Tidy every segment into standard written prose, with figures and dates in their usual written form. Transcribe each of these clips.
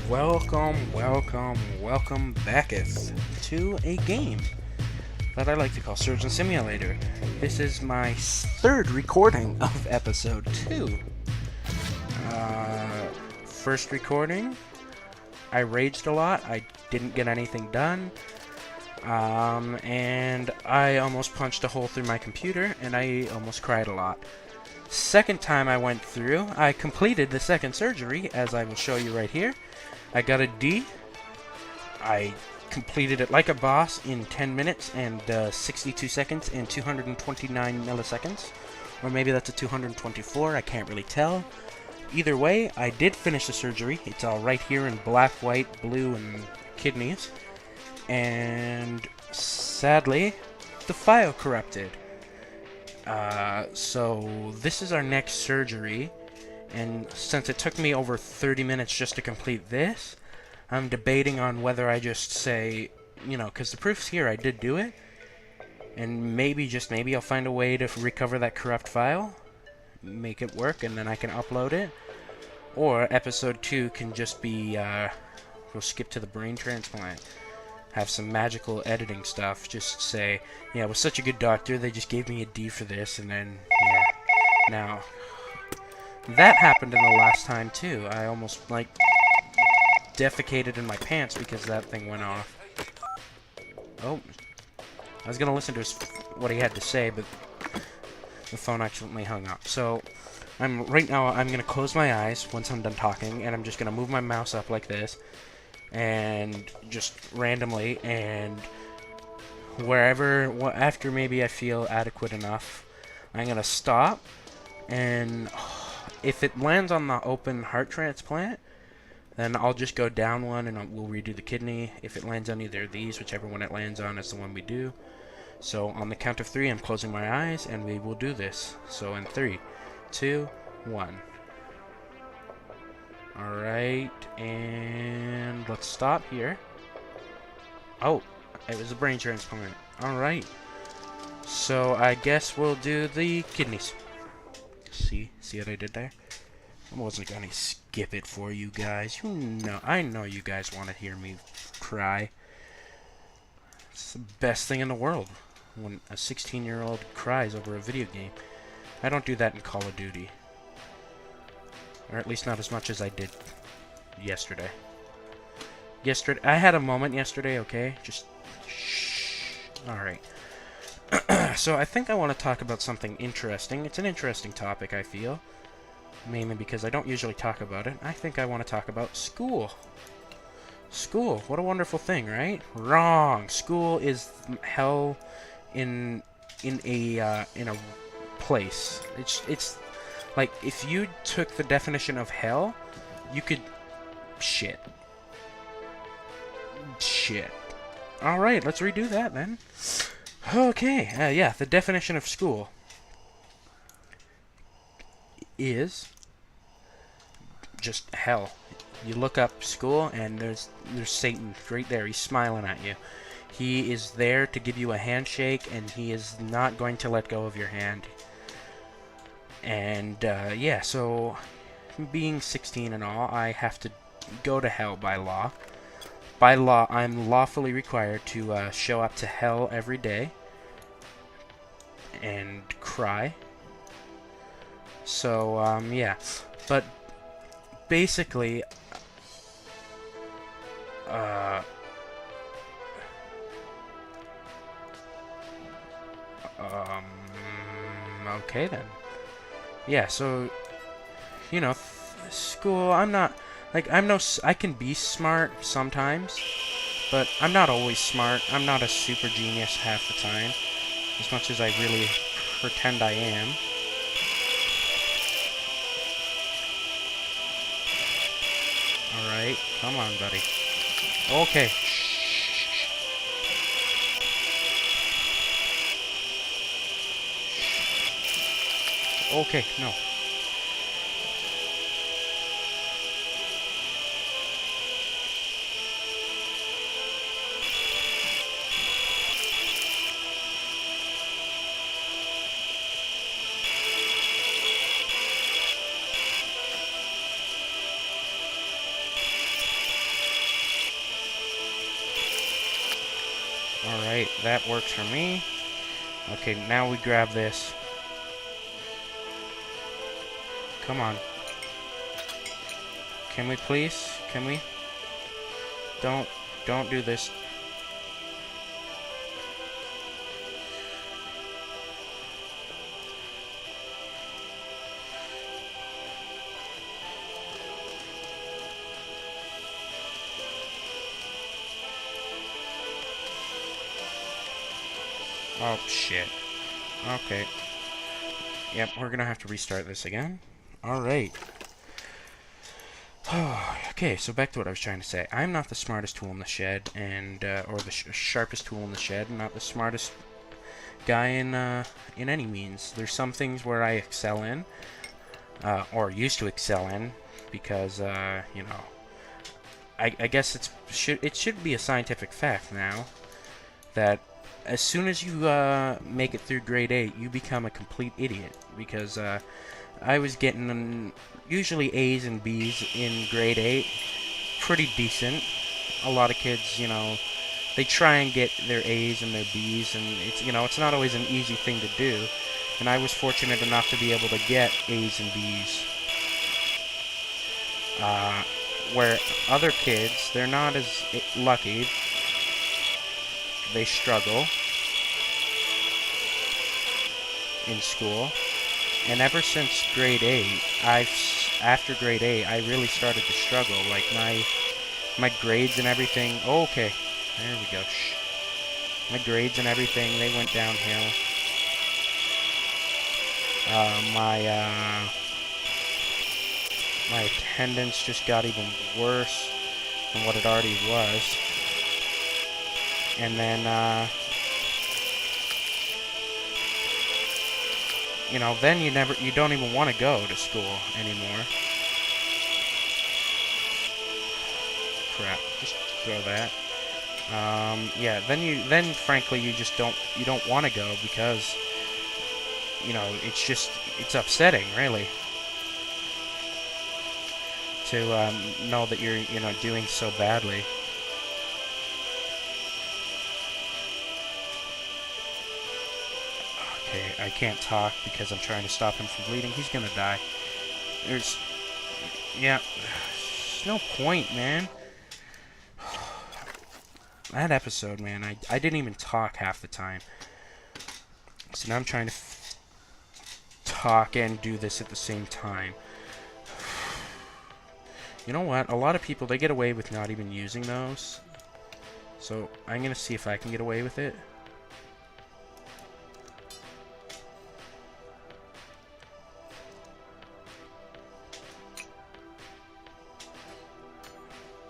Welcome backeth to a game that I like to call Surgeon Simulator. This is my third recording of episode 2. First recording, I raged a lot, I didn't get anything done, and I almost punched a hole through my computer, and I almost cried a lot. Second time I went through, I completed the second surgery, as I will show you right here. I got a D. I completed it like a boss in 10 minutes and 62 seconds and 229 milliseconds. Or maybe that's a 224, I can't really tell. Either way, I did finish the surgery. It's all right here in black, white, blue, and kidneys. And sadly, the file corrupted. So this is our next surgery. And since it took me over 30 minutes just to complete this, I'm debating on whether I just say, because the proof's here, I did do it. And maybe, just maybe, I'll find a way to recover that corrupt file, make it work, and then I can upload it. Or episode 2 can just be, we'll skip to the brain transplant. Have some magical editing stuff. Just say, yeah, I was such a good doctor, they just gave me a D for this, and then, yeah. Now, that happened in the last time, too. I almost, defecated in my pants because that thing went off. Oh. I was gonna listen to what he had to say, but the phone accidentally hung up. So, right now, I'm gonna close my eyes once I'm done talking, and I'm just gonna move my mouse up like this, and just randomly, and after maybe I feel adequate enough, I'm gonna stop, and if it lands on the open heart transplant, then I'll just go down one and we'll redo the kidney. If it lands on either of these, whichever one it lands on is the one we do. So on the count of 3, I'm closing my eyes and we will do this. So in 3, 2, 1. Alright, and let's stop here. Oh, it was a brain transplant. Alright. So I guess we'll do the kidneys. See what I did there? I wasn't gonna skip it for you guys. I know you guys want to hear me cry. It's the best thing in the world when a 16-year-old cries over a video game. I don't do that in Call of Duty. Or at least not as much as I did yesterday. I had a moment yesterday, okay? Just shh. Alright. So I think I want to talk about something interesting. It's an interesting topic, I feel. Mainly because I don't usually talk about it. I think I want to talk about school. School, what a wonderful thing, right? Wrong. School is hell in a place. It's like if you took the definition of hell, you could shit. All right, let's redo that then. Okay, yeah, the definition of school is just hell. You look up school and there's Satan right there. He's smiling at you. He is there to give you a handshake and he is not going to let go of your hand. And yeah, so being 16 and all, I have to go to hell by law. By law, I'm lawfully required to show up to hell every day and cry. So, but basically, okay then. Yeah, so, school, I can be smart sometimes, but I'm not always smart. I'm not a super genius half the time, as much as I really pretend I am. Alright, come on, buddy. Okay. Okay, no. Alright, that works for me. Okay, now we grab this. Come on. Can we please? Can we? Don't do this. Oh, shit. Okay. Yep, we're gonna have to restart this again. Alright. Okay, so back to what I was trying to say. I'm not the smartest tool in the shed, and or the sharpest tool in the shed, not the smartest guy in any means. There's some things where I excel in, or used to excel in, because you know, I guess it should be a scientific fact now that as soon as you make it through grade 8, you become a complete idiot, because I was getting usually A's and B's in grade 8, pretty decent. A lot of kids, you know, they try and get their A's and their B's, and it's, you know, it's not always an easy thing to do. And I was fortunate enough to be able to get A's and B's. Where other kids, they're not as lucky. They struggle in school. And ever since grade 8, after grade 8, I really started to struggle. Like, my grades and everything. Oh, okay. There we go. Shh. My grades and everything, they went downhill. My attendance just got even worse than what it already was. And then, you know, then you don't even want to go to school anymore. Crap, just throw that. Yeah, then frankly you don't want to go, because, you know, it's upsetting, really, to know that you're, you know, doing so badly. Okay, I can't talk because I'm trying to stop him from bleeding. He's gonna die. There's no point, man. That episode, man, I didn't even talk half the time. So now I'm trying to talk and do this at the same time. You know what? A lot of people, they get away with not even using those. So I'm gonna see if I can get away with it.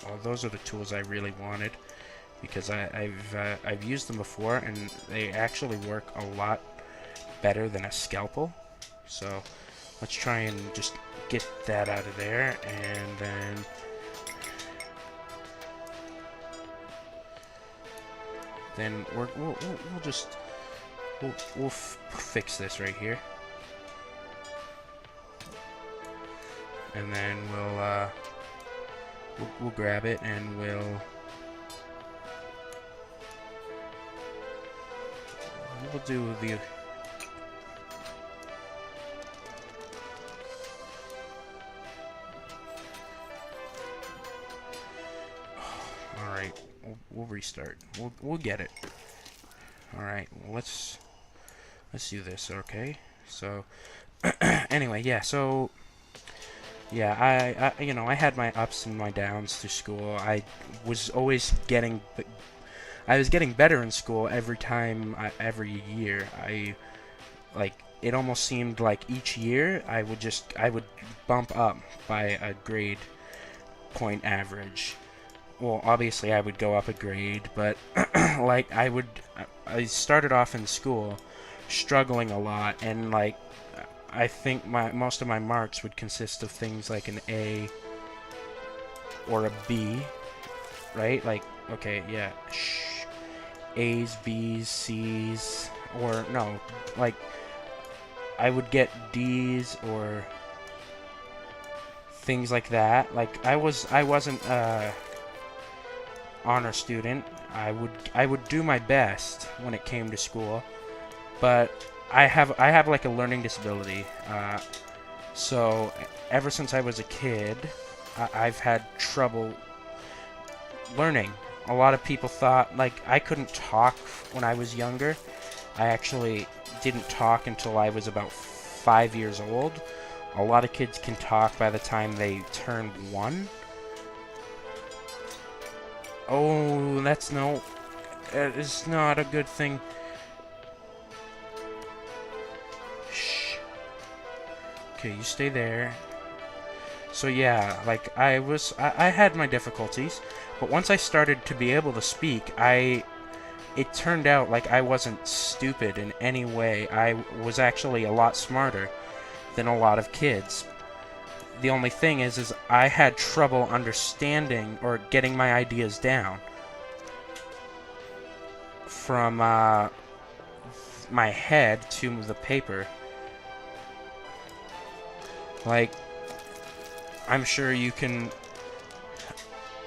Oh, those are the tools I really wanted, because I've used them before, and they actually work a lot better than a scalpel. So let's try and just get that out of there, and then we'll fix this right here, and then we'll grab it, and we'll do the Alright, we'll restart. We'll get it. Alright, well, let's do this, okay? So anyway, yeah, so yeah, I you know, I had my ups and my downs through school. I was getting better in school every year. It almost seemed like each year I would bump up by a grade point average. Well, obviously I would go up a grade, but like I started off in school struggling a lot, and like I think most of my marks would consist of things like an A or a B, right? Like, okay, yeah, A's, B's, C's, or no, like I would get D's or things like that. Like I wasn't honor student. I would do my best when it came to school, but I have like a learning disability. So ever since I was a kid, I've had trouble learning. A lot of people thought like I couldn't talk when I was younger. I actually didn't talk until I was about 5 years old. A lot of kids can talk by the time they turn 1. Oh, that is not a good thing. Shh. Okay, you stay there. So yeah, like I had my difficulties, but once I started to be able to speak, it turned out like I wasn't stupid in any way. I was actually a lot smarter than a lot of kids. The only thing is I had trouble understanding or getting my ideas down from my head to the paper. Like, I'm sure you can,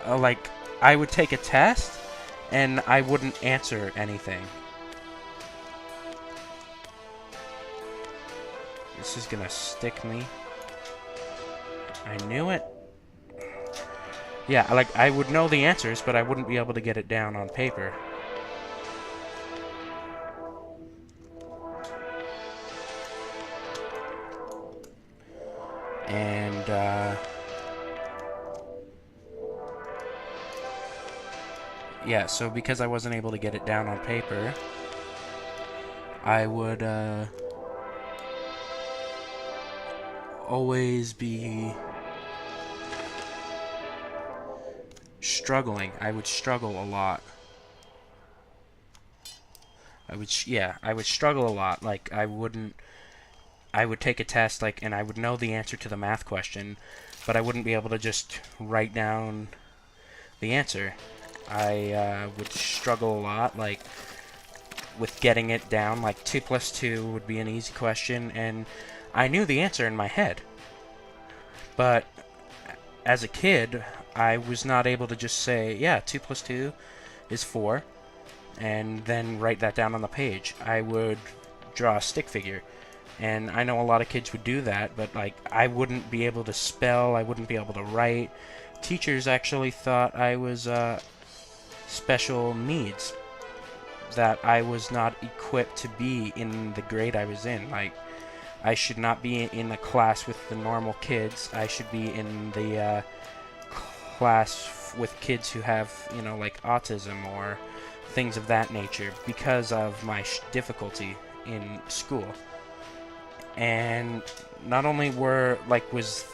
like, I would take a test and I wouldn't answer anything. This is gonna stick me. I knew it. Yeah, like, I would know the answers, but I wouldn't be able to get it down on paper. And, yeah, so because I wasn't able to get it down on paper, I would, always be struggling. I would struggle a lot. I would struggle a lot. Like, I would take a test, like, and I would know the answer to the math question, but I wouldn't be able to just write down the answer. I would struggle a lot, like, with getting it down. Like, 2 plus 2 would be an easy question, and I knew the answer in my head. But as a kid, I was not able to just say, yeah, 2 plus 2 is 4, and then write that down on the page. I would draw a stick figure. And I know a lot of kids would do that, but like I wouldn't be able to spell, I wouldn't be able to write. Teachers actually thought I was special needs, that I was not equipped to be in the grade I was in. Like, I should not be in a class with the normal kids. I should be in the class with kids who have, you know, like autism or things of that nature because of my difficulty in school. And not only was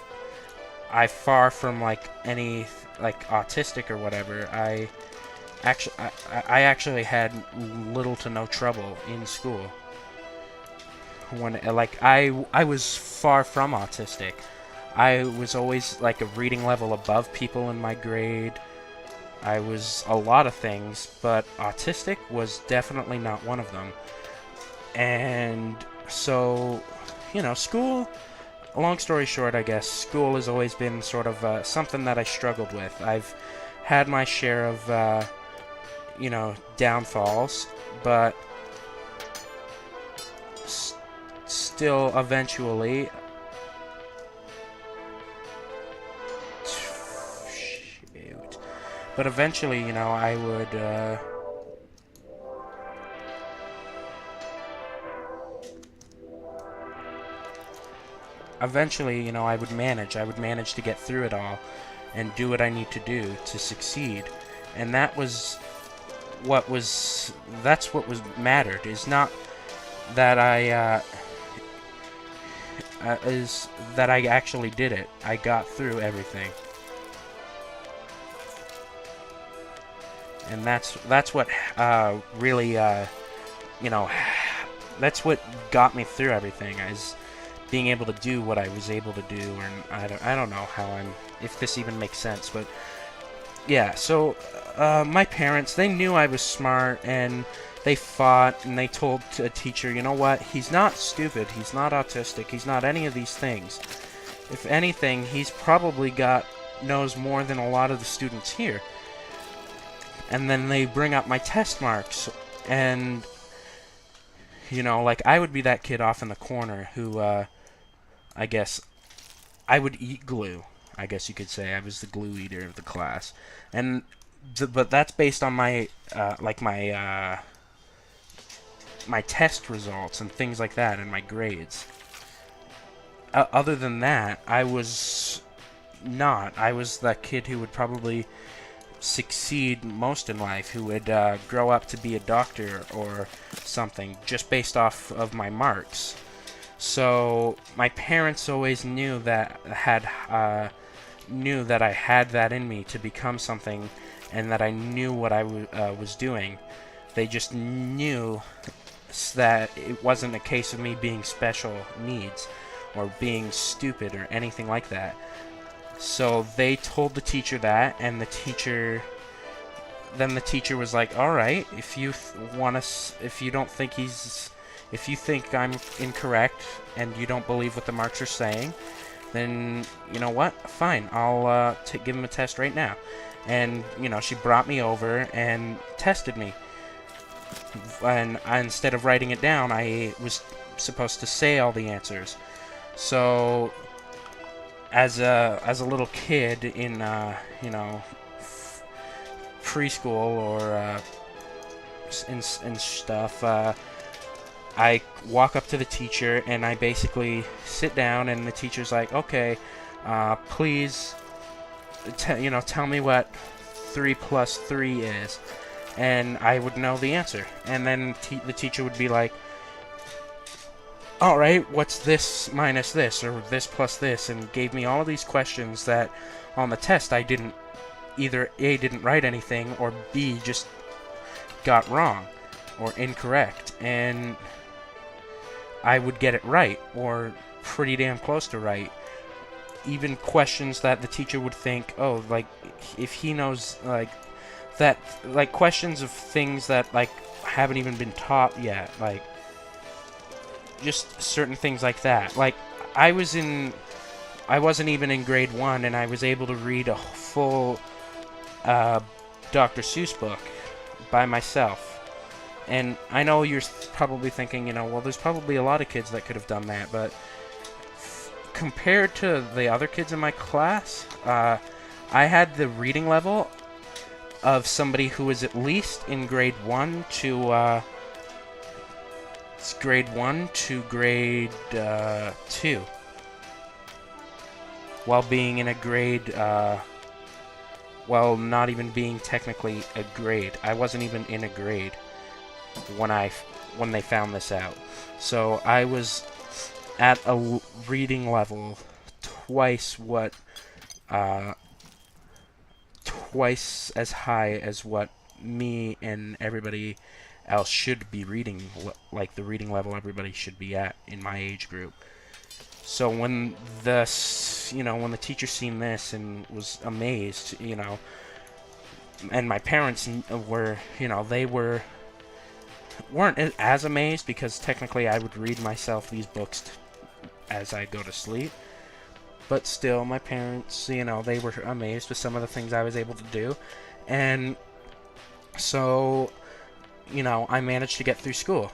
I far from like any like autistic or whatever, I actually had little to no trouble in school. When like I was far from autistic. I was always like a reading level above people in my grade. I was a lot of things, but autistic was definitely not one of them. And so, you know, school, long story short, I guess, school has always been sort of something that I struggled with. I've had my share of, you know, downfalls, but still eventually... Shoot. But eventually, you know, I would... Eventually, you know, I would manage to get through it all and do what I need to do to succeed. And that's what mattered, is not that is that I actually did it. I got through everything. And that's what really, you know, that's what got me through everything, is being able to do what I was able to do. And I don't know if this even makes sense, but yeah. So my parents, they knew I was smart, and they fought, and they told a teacher, you know what, he's not stupid, he's not autistic, he's not any of these things. If anything, he's probably knows more than a lot of the students here. and then they bring up my test marks, and like I would be that kid off in the corner who, I guess, I would eat glue. I guess you could say I was the glue eater of the class, and but that's based on my my test results and things like that, and my grades. Other than that, I was not. I was that kid who would probably succeed most in life, who would grow up to be a doctor or something, just based off of my marks. So my parents always knew that I had that in me to become something, and that I knew what I was doing. They just knew that it wasn't a case of me being special needs or being stupid or anything like that. So they told the teacher that, and the teacher was like, "All right, if you think I'm incorrect and you don't believe what the marks are saying, then you know what? Fine, I'll give him a test right now." And she brought me over and tested me. And instead of writing it down, I was supposed to say all the answers. So as a little kid in preschool or and stuff, I walk up to the teacher and I basically sit down, and the teacher's like, "Okay, please, tell me what 3 plus 3 is," and I would know the answer, and then the teacher would be like, "All right, what's this minus this, or this plus this?" and gave me all of these questions that on the test I didn't either A, didn't write anything, or B, just got wrong or incorrect, and I would get it right, or pretty damn close to right. Even questions that the teacher would think, oh, like, if he knows, like, that, like, questions of things that, like, haven't even been taught yet, like, just certain things like that. Like, I wasn't even in grade 1, and I was able to read a full Dr. Seuss book by myself. And I know you're probably thinking, well, there's probably a lot of kids that could have done that, but compared to the other kids in my class, I had the reading level of somebody who was at least in grade 1 to grade 2, while being in a grade, while not even being technically a grade. I wasn't even in a grade when they found this out. So I was at a reading level twice as high as what me and everybody else should be reading, like the reading level everybody should be at in my age group. So when the teacher seen this and was amazed, and my parents were, they weren't as amazed, because technically I would read myself these books as I go to sleep. But still, my parents, they were amazed with some of the things I was able to do. And so, I managed to get through school.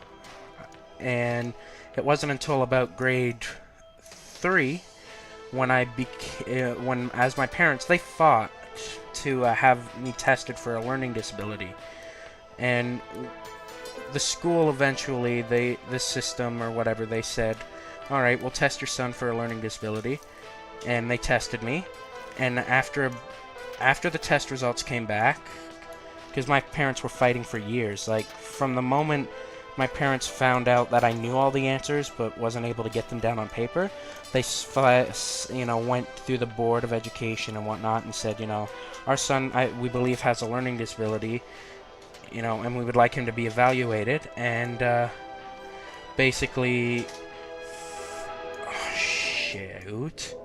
And it wasn't until about grade 3 when as my parents, they fought to have me tested for a learning disability. And the school eventually, the system or whatever, they said, "All right, we'll test your son for a learning disability." And they tested me, and after the test results came back, because my parents were fighting for years, like from the moment my parents found out that I knew all the answers but wasn't able to get them down on paper, they went through the Board of Education and whatnot and said, "Our son, we believe, has a learning disability, and we would like him to be evaluated," and basically, oh, shoot.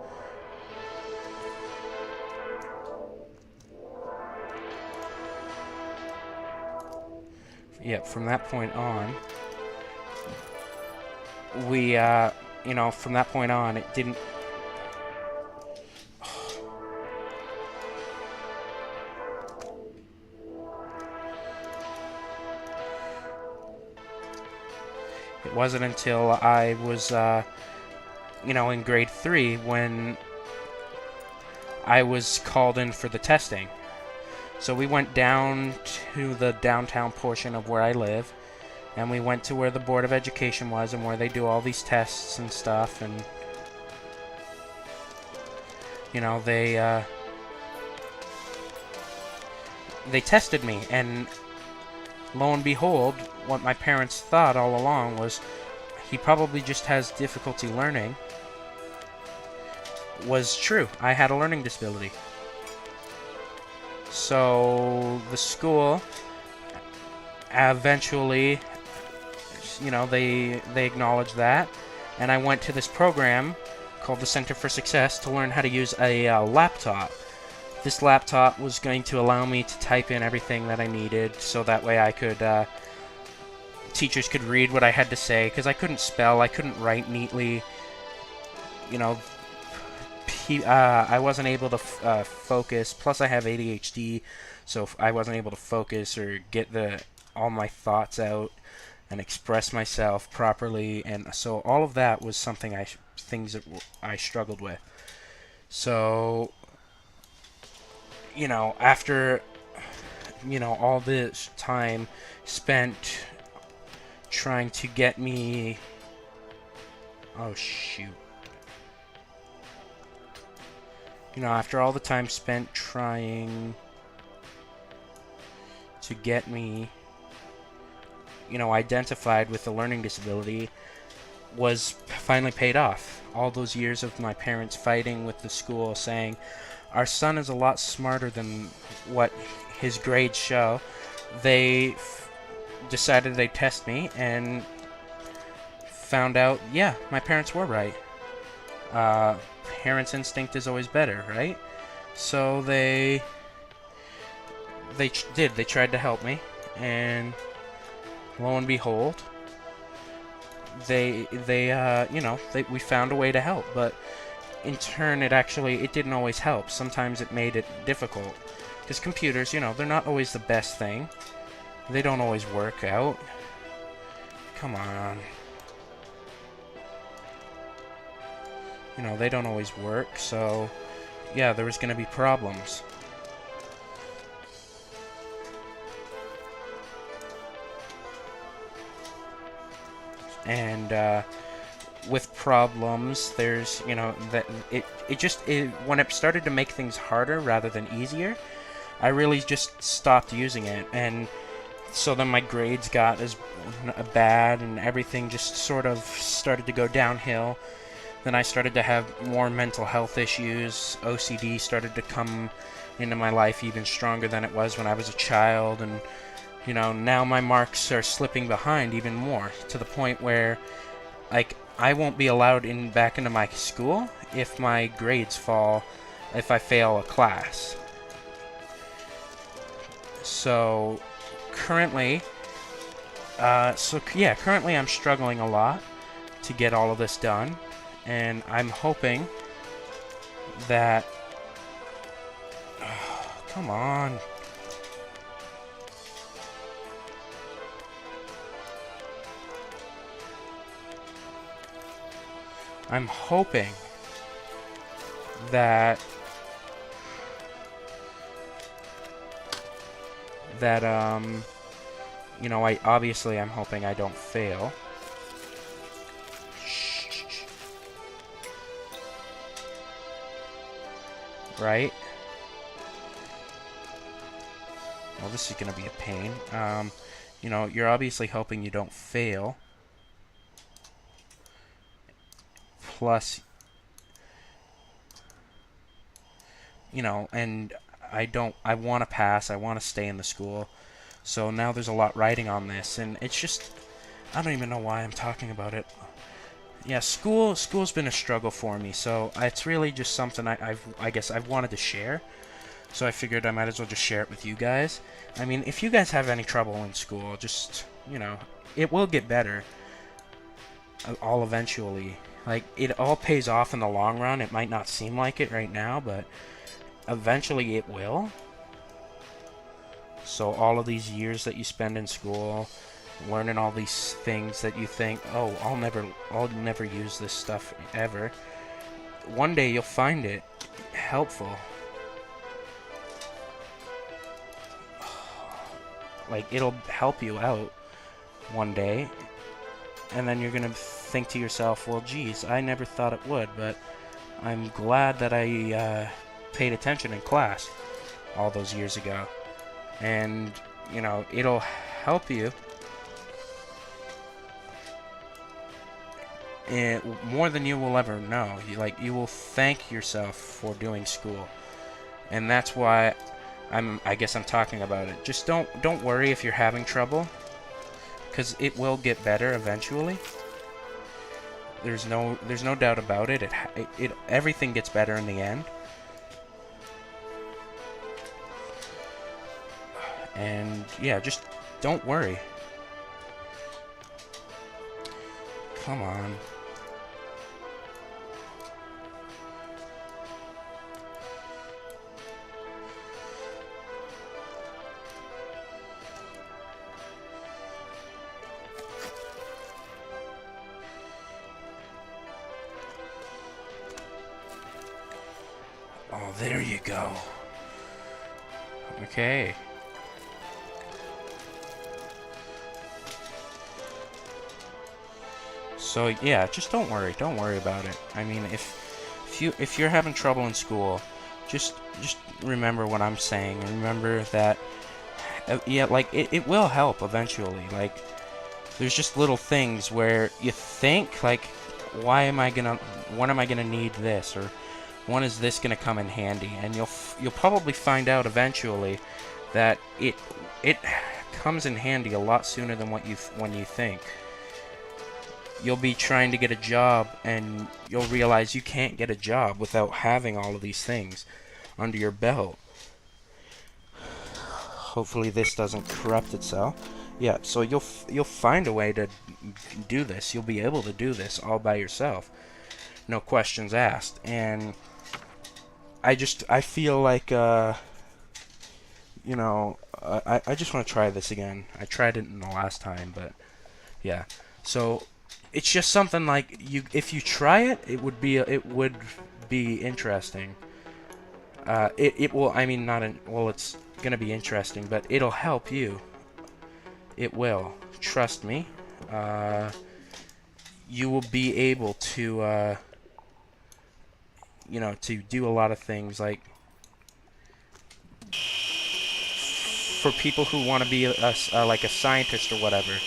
Yep, from that point on, from that point on, it didn't... it wasn't until I was, in grade 3 when I was called in for the testing. So we went down to the downtown portion of where I live, and we went to where the Board of Education was and where they do all these tests and stuff, and they tested me, and lo and behold, what my parents thought all along was he probably just has difficulty learning was true. I had a learning disability. So the school eventually, they acknowledged that, and I went to this program called the Center for Success to learn how to use a laptop. This laptop was going to allow me to type in everything that I needed, so that way I could, teachers could read what I had to say, because I couldn't spell, I couldn't write neatly, I wasn't able to focus, plus I have ADHD, so I wasn't able to focus or get all my thoughts out and express myself properly, and so all of that was things that I struggled with. So, after, all this time spent trying to get me... Oh, shoot. After all the time spent trying to get me, identified with a learning disability, was finally paid off. All those years of my parents fighting with the school, saying, our son is a lot smarter than what his grades show. They decided they'd test me and found out, yeah, my parents were right. Parents' instinct is always better, right? So they tried to help me, and lo and behold, we found a way to help, but in turn it didn't always help. Sometimes it made it difficult, because computers, they're not always the best thing. They don't always work out. Come on. They don't always work, so yeah, there was going to be problems. And with problems, there's, that when it started to make things harder rather than easier, I really just stopped using it, and so then my grades got as bad, and everything just sort of started to go downhill. Then I started to have more mental health issues. OCD started to come into my life even stronger than it was when I was a child, and now my marks are slipping behind even more, to the point where, like, I won't be allowed back into my school if my grades fall, if I fail a class. So currently I'm struggling a lot to get all of this done, and I'm hoping that come on. I'm hoping that I'm hoping I don't fail. Right? Well, this is gonna be a pain. You're obviously hoping you don't fail. Plus, and I want to pass, I want to stay in the school. So now there's a lot riding on this, and it's just, I don't even know why I'm talking about it. Yeah, school's been a struggle for me, so it's really just something I guess I've wanted to share. So I figured I might as well just share it with you guys. I mean, if you guys have any trouble in school, just, it will get better. All eventually. Like, it all pays off in the long run. It might not seem like it right now, but eventually it will. So all of these years that you spend in school, learning all these things that you think, oh, I'll never use this stuff ever. One day you'll find it helpful. Like, it'll help you out one day, and then you're gonna think to yourself, well, geez, I never thought it would, but I'm glad that I paid attention in class all those years ago. And, you know, it'll help you more than you will ever know. You will thank yourself for doing school. And that's why I guess I'm talking about it. Just don't worry if you're having trouble, because it will get better eventually. There's no doubt about it. Everything gets better in the end. And yeah, just don't worry. Come on. Oh, there you go. Okay. So yeah, just don't worry. Don't worry about it. I mean, if you're having trouble in school, just remember what I'm saying. Remember that yeah, like it will help eventually. Like, there's just little things where you think like, when am I gonna need this, or when is this gonna come in handy? And you'll probably find out eventually that it comes in handy a lot sooner than when you think. You'll be trying to get a job, and you'll realize you can't get a job without having all of these things under your belt. Hopefully this doesn't corrupt itself. Yeah, so you'll find a way to do this. You'll be able to do this all by yourself. No questions asked. And I feel like, you know, I just want to try this again. I tried it in the last time, but yeah. So it's just something like, if you try it, it would be interesting. It will. I mean, well, it's gonna be interesting, but it'll help you. It will. Trust me. You will be able to, you know, to do a lot of things, like for people who want to be like a scientist or whatever.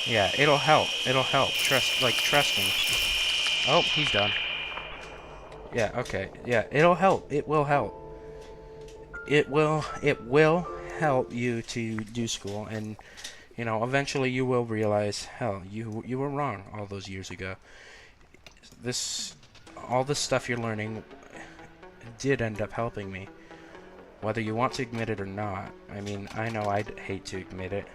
Yeah, it'll help. It'll help. Trust me. Oh, he's done. Yeah, okay. Yeah, it'll help. It will help. It will help you to do school, and you know, eventually you will realize, hell, you were wrong all those years ago. All this stuff you're learning did end up helping me, whether you want to admit it or not. I mean, I know I'd hate to admit it,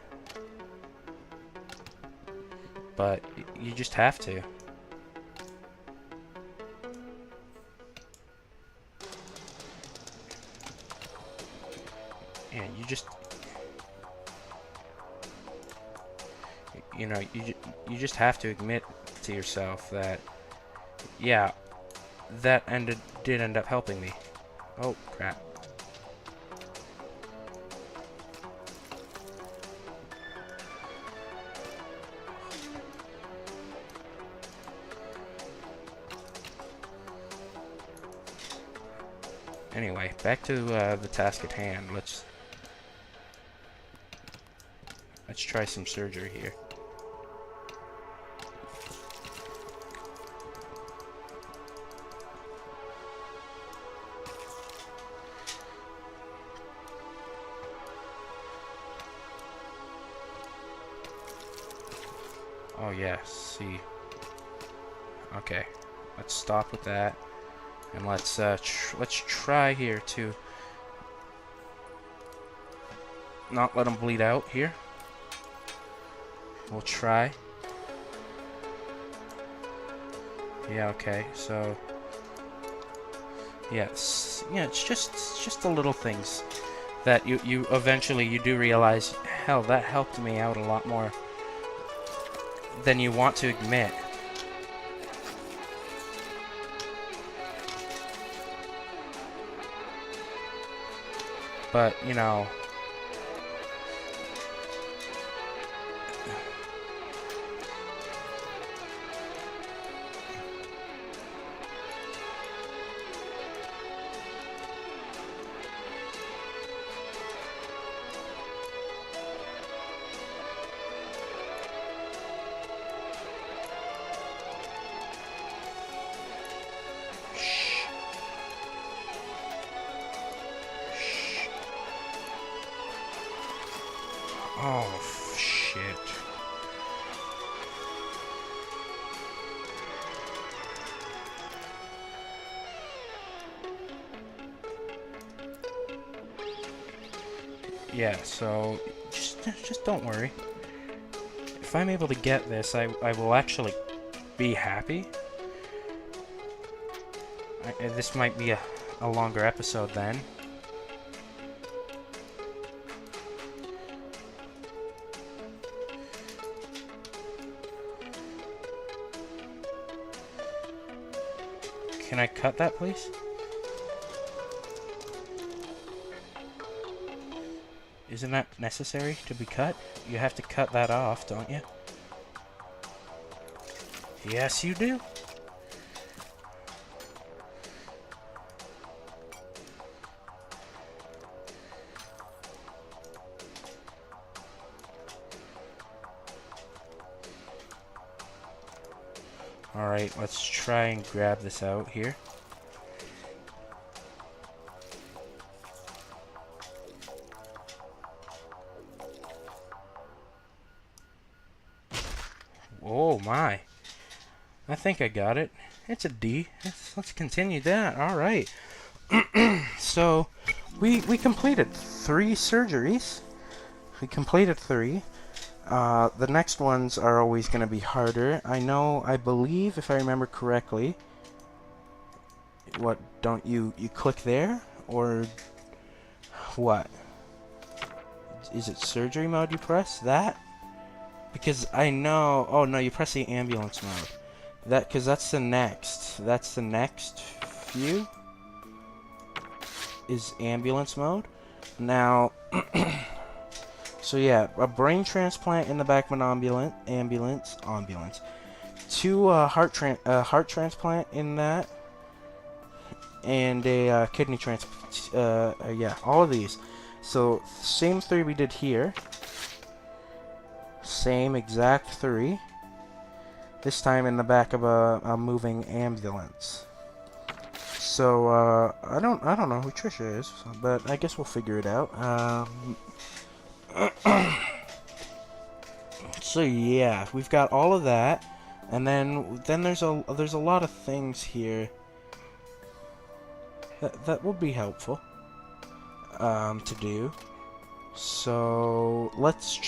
but you just have to. Yeah, you know, you just have to admit to yourself that, yeah, that did end up helping me. Oh, crap. Anyway, back to the task at hand. Let's try some surgery here. Oh yes, see. Okay, let's stop with that, and let's try here to not let him bleed out here. We'll try. Yeah, okay, so yes, yeah, it's just the little things that you eventually you do realize, hell, that helped me out a lot more than you want to admit. But, you know, oh, shit. Yeah, so just don't worry. If I'm able to get this, I will actually be happy. This might be a longer episode then. Can I cut that, please? Isn't that necessary to be cut? You have to cut that off, don't you? Yes, you do. Alright, let's try and grab this out here. Oh my. I think I got it. It's a D. Let's continue that. Alright. So, we completed 3 surgeries. We completed 3. The next ones are always going to be harder. I believe, if I remember correctly, what, don't you click there? Or what? Is it surgery mode you press? That? Because I know, oh no, you press the ambulance mode. Because that's the next few is ambulance mode. Now, so yeah, a brain transplant in the back of an ambulance. 2 heart transplant in that, and a kidney transplant. Yeah, all of these. So same 3 we did here. Same exact 3. This time in the back of a moving ambulance. So I don't know who Trisha is, but I guess we'll figure it out. So yeah, we've got all of that, and then there's a lot of things here that will be helpful to do. So let's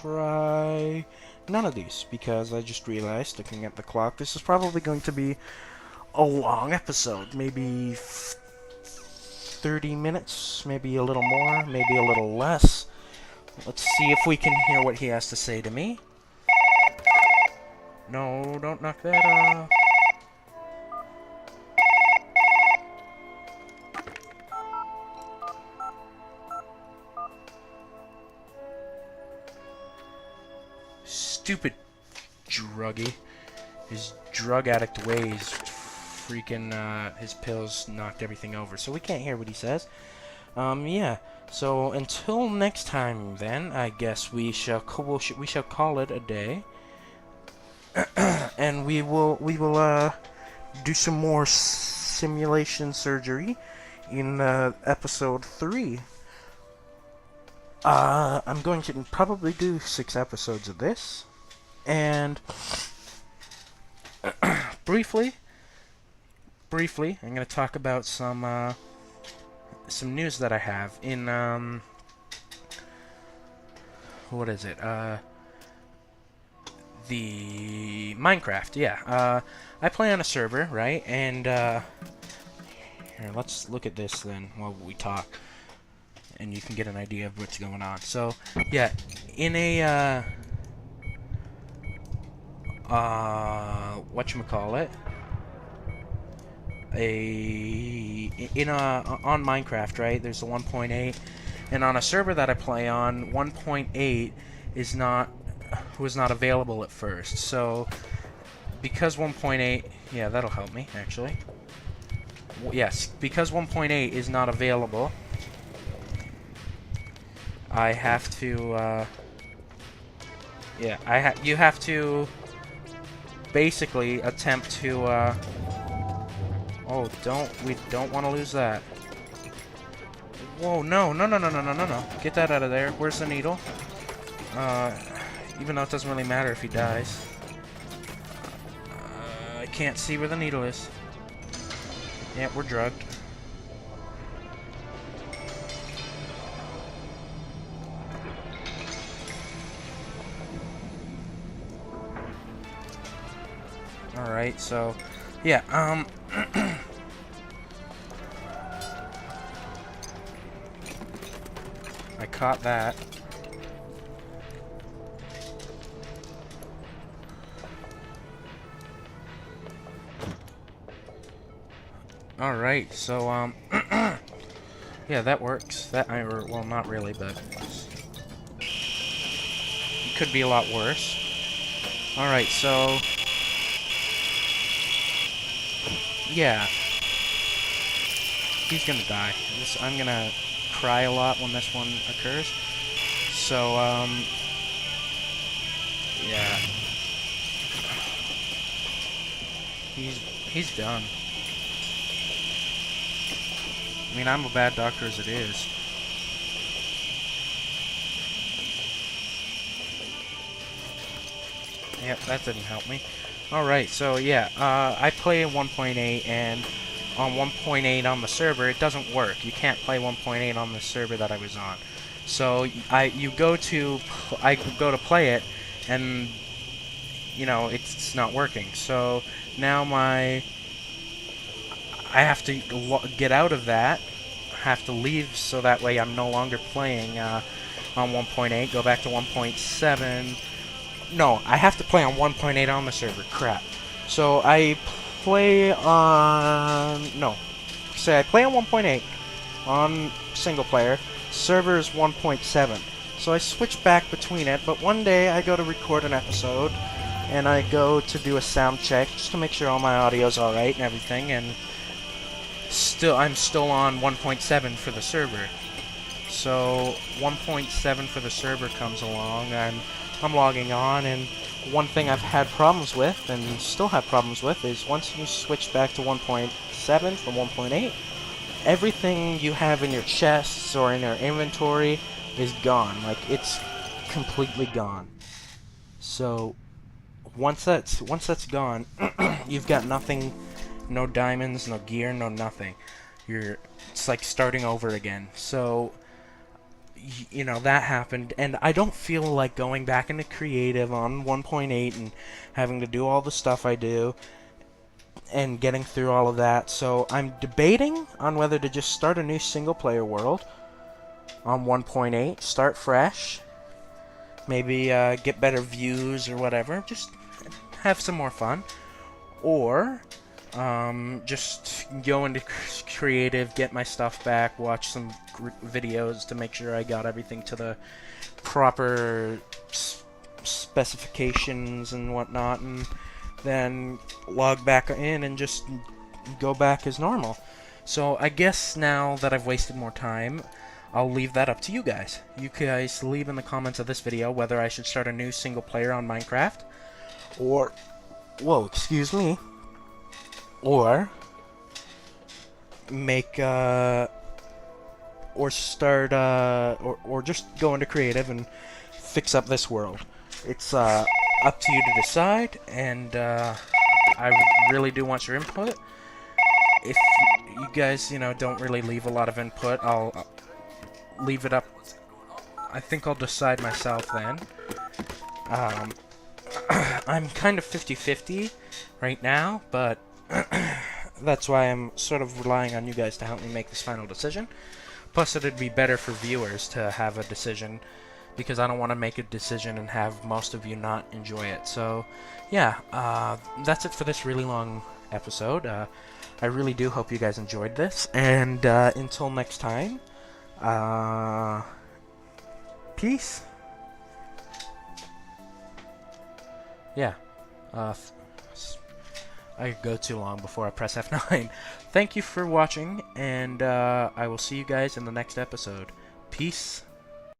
try none of these, because I just realized, looking at the clock, this is probably going to be a long episode. Maybe 30 minutes, maybe a little more, maybe a little less. Let's see if we can hear what he has to say to me. No, don't knock that off. Stupid druggie. His drug addict ways, freaking, his pills knocked everything over. So we can't hear what he says. Yeah. So until next time, then I guess we shall call it a day, and we will do some more simulation surgery in episode 3. I'm going to probably do 6 episodes of this, and briefly, I'm gonna talk about some news that I have in what is it? The Minecraft. Yeah. I play on a server, right? And here, let's look at this then while we talk, and you can get an idea of what's going on. So, yeah, in a whatchamacallit, on Minecraft, right? There's the 1.8, and on a server that I play on, 1.8 was not available at first. So because 1.8, yeah, that'll help me actually. Yes, because 1.8 is not available, I have to you have to basically attempt to oh, we don't want to lose that. Whoa, no. Get that out of there. Where's the needle? Even though it doesn't really matter if he dies. I can't see where the needle is. Yeah, we're drugged. Alright, so, yeah, I caught that. Alright, so, yeah, that works. Well, not really, but it could be a lot worse. Alright, so, yeah, he's gonna die. I'm gonna cry a lot when this one occurs. So, yeah, he's done. I mean, I'm a bad doctor as it is. Yep, that didn't help me. Alright, so yeah, I play 1.8, and on 1.8 on the server, it doesn't work. You can't play 1.8 on the server that I was on. So I go to play it, and you know it's not working. So now I have to get out of that. Have to leave so that way I'm no longer playing on 1.8. Go back to 1.7. No, I have to play on 1.8 on the server. Crap. So I play on... No. Say I play on 1.8 on single player. Server is 1.7. So I switch back between it, but one day I go to record an episode, and I go to do a sound check just to make sure all my audio's alright and everything, and I'm still on 1.7 for the server. So 1.7 for the server comes along, and I'm logging on, and one thing I've had problems with, and still have problems with, is once you switch back to 1.7 from 1.8, everything you have in your chests or in your inventory is gone. Like, it's completely gone. So once that's gone, you've got nothing, no diamonds, no gear, no nothing. It's like starting over again. So, you know, that happened, and I don't feel like going back into creative on 1.8 and having to do all the stuff I do and getting through all of that. So I'm debating on whether to just start a new single player world on 1.8, start fresh, maybe get better views or whatever, just have some more fun, or just go into creative, get my stuff back, watch some videos to make sure I got everything to the proper specifications and whatnot, and then log back in and just go back as normal. So I guess now that I've wasted more time, I'll leave that up to you guys. You guys leave in the comments of this video whether I should start a new single player on Minecraft, or, whoa, excuse me, or make or start or just go into creative and fix up this world. It's up to you to decide, and I really do want your input. If you guys, don't really leave a lot of input, I'll leave it up. I think I'll decide myself then. I'm kind of 50-50 right now, but that's why I'm sort of relying on you guys to help me make this final decision. Plus, it'd be better for viewers to have a decision, because I don't want to make a decision and have most of you not enjoy it. So, yeah, that's it for this really long episode. I really do hope you guys enjoyed this, and until next time, peace. Yeah, I could go too long before I press F9. Thank you for watching, and I will see you guys in the next episode. Peace.